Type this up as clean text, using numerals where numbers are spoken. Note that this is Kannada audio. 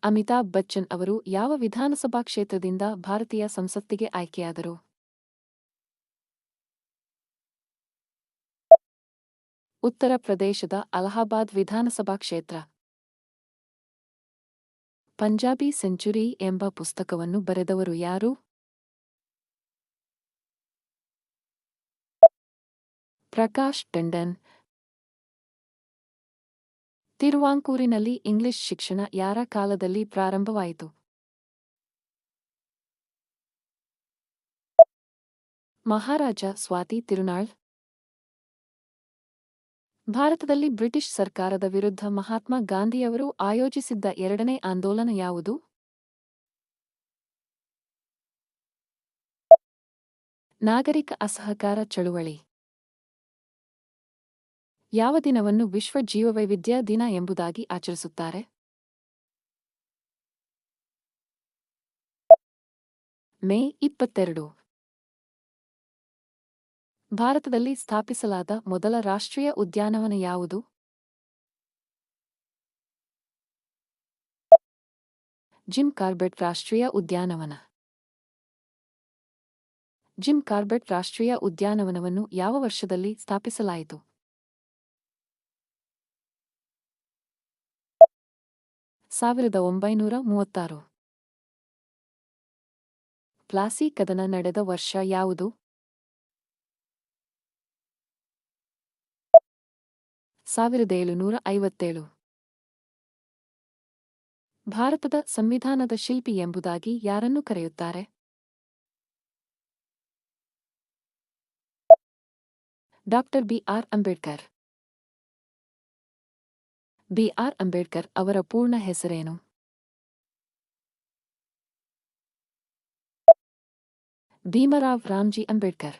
ಅಮಿತಾಬ್ ಬಚ್ಚನ್ ಅವರು ಯಾವ ವಿಧಾನಸಭಾ ಕ್ಷೇತ್ರದಿಂದ ಭಾರತೀಯ ಸಂಸತ್ತಿಗೆ ಆಯ್ಕೆಯಾದರು? ಉತ್ತರ ಪ್ರದೇಶದ ಅಲಹಾಬಾದ್ ವಿಧಾನಸಭಾ ಕ್ಷೇತ್ರ. ಪಂಜಾಬಿ ಸೆಂಚುರಿ ಎಂಬ ಪುಸ್ತಕವನ್ನು ಬರೆದವರು ಯಾರು? ಪ್ರಕಾಶ್ ಟಂಡನ್. ತಿರುವಾಂಕೂರಿನಲ್ಲಿ ಇಂಗ್ಲಿಷ್ ಶಿಕ್ಷಣ ಯಾರ ಕಾಲದಲ್ಲಿ ಪ್ರಾರಂಭವಾಯಿತು? ಮಹಾರಾಜ ಸ್ವಾತಿ ತಿರುನಾಳ್. ಭಾರತದಲ್ಲಿ ಬ್ರಿಟಿಷ್ ಸರ್ಕಾರದ ವಿರುದ್ಧ ಮಹಾತ್ಮ ಗಾಂಧಿಯವರು ಆಯೋಜಿಸಿದ್ದ ಎರಡನೇ ಆಂದೋಲನ ಯಾವುದು? ನಾಗರಿಕ ಅಸಹಕಾರ ಚಳುವಳಿ. ಯಾವ ದಿನವನ್ನು ವಿಶ್ವ ಜೀವವೈವಿಧ್ಯ ದಿನ ಎಂಬುದಾಗಿ ಆಚರಿಸುತ್ತಾರೆ? ಮೇ 22. ಭಾರತದಲ್ಲಿ ಸ್ಥಾಪಿಸಲಾದ ಮೊದಲ ರಾಷ್ಟ್ರೀಯ ಉದ್ಯಾನವನ ಯಾವುದು? ಜಿಮ್ ಕಾರ್ಬೆಟ್ ರಾಷ್ಟ್ರೀಯ ಉದ್ಯಾನವನ. ಜಿಮ್ ಕಾರ್ಬೆಟ್ ರಾಷ್ಟ್ರೀಯ ಉದ್ಯಾನವನವನ್ನು ಯಾವ ವರ್ಷದಲ್ಲಿ ಸ್ಥಾಪಿಸಲಾಯಿತು? 1936. ಪ್ಲಾಸಿ ಕದನ ನಡೆದ ವರ್ಷ ಯಾವುದು? 1757. ಭಾರತದ ಸಂವಿಧಾನದ ಶಿಲ್ಪಿ ಎಂಬುದಾಗಿ ಯಾರನ್ನು ಕರೆಯುತ್ತಾರೆ? ಡಾ. ಬಿ.ಆರ್. ಅಂಬೇಡ್ಕರ್. ಬಿ.ಆರ್. ಅಂಬೇಡ್ಕರ್ ಅವರ ಪೂರ್ಣ ಹೆಸರೇನು? ಭೀಮರಾವ್ ರಾಮ್ಜಿ ಅಂಬೇಡ್ಕರ್.